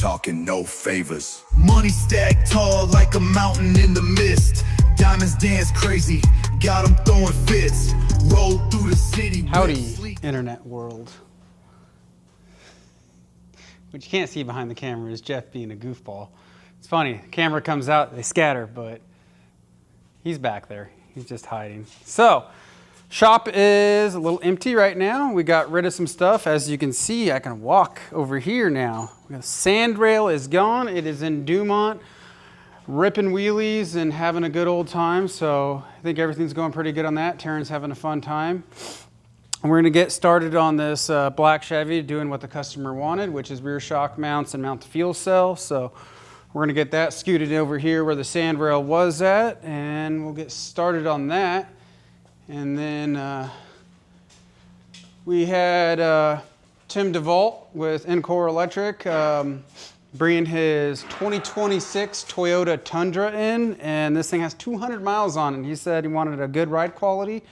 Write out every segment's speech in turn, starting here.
talking no favors. Money stacked tall like a mountain in the mist. Diamonds dance crazy, got them throwing fits. Roll through the city. Howdy, internet world. What you can't see behind the camera is Jeff being a goofball. It's funny, the camera comes out, they scatter, but he's back there. He's just hiding. So, shop is a little empty right now. We got rid of some stuff. As you can see, I can walk over here now. The sand rail is gone. It is in Dumont, ripping wheelies and having a good old time. So I think everything's going pretty good on that. Taryn's having a fun time. And we're gonna get started on this black Chevy, doing what the customer wanted, which is rear shock mounts and mount the fuel cell. So we're gonna get that scooted over here where the sand rail was at, and we'll get started on that. And then we had Tim DeVault with Encore Electric bringing his 2026 Toyota Tundra in, and this thing has 200 miles on it. He said he wanted a good ride quality.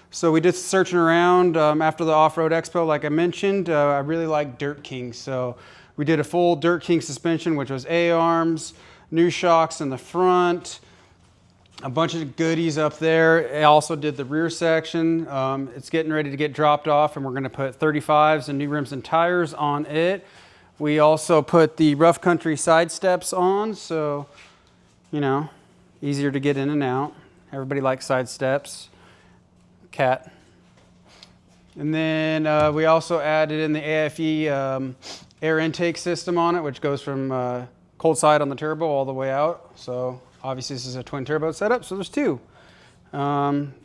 So we did searching around after the Off-Road Expo, like I mentioned. I really like Dirt King, so we did a full Dirt King suspension, which was A-arms, new shocks in the front, a bunch of goodies up there. I also did the rear section. It's getting ready to get dropped off, and we're gonna put 35s and new rims and tires on it. We also put the rough country side steps on, so, you know, easier to get in and out. Everybody likes side steps. Cat. And then we also added in the AFE air intake system on it, which goes from cold side on the turbo all the way out. So obviously this is a twin turbo setup, so there's two.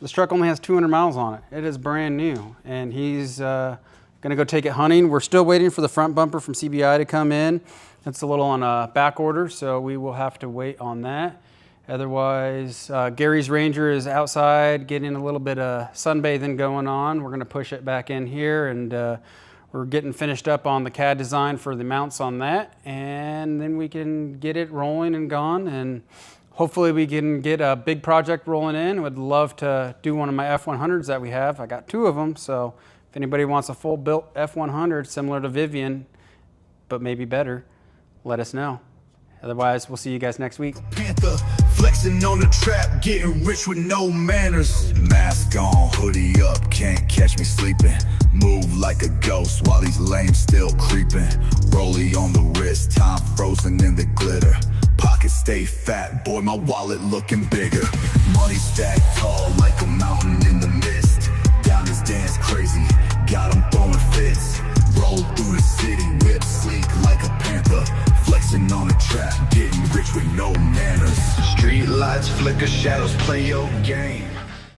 This truck only has 200 miles on it. It is brand new, and he's gonna go take it hunting. We're still waiting for the front bumper from CBI to come in. It's a little on a back order, so we will have to wait on that. Otherwise, Gary's Ranger is outside getting a little bit of sunbathing going on. We're gonna push it back in here, and we're getting finished up on the CAD design for the mounts on that, and then we can get it rolling and gone, and hopefully we can get a big project rolling in. Would love to do one of my F100s that we have. I got two of them, so if anybody wants a full built F100 similar to Vivian, but maybe better, let us know. Otherwise, we'll see you guys next week. Panther, flexing on the trap, getting rich with no manners. Mask on, hoodie up, can't catch me sleeping. Move like a ghost while these lames still creeping. Rollie on the wrist, time frozen in the glitter. Pockets stay fat, boy, my wallet looking bigger. Money stacked tall like a mountain in the mist. Diamonds dance crazy, got them throwing fits. Roll through the city, whip sleek like a panther. Flexing on the trap, getting rich with no manners. Street lights flicker, shadows play your game.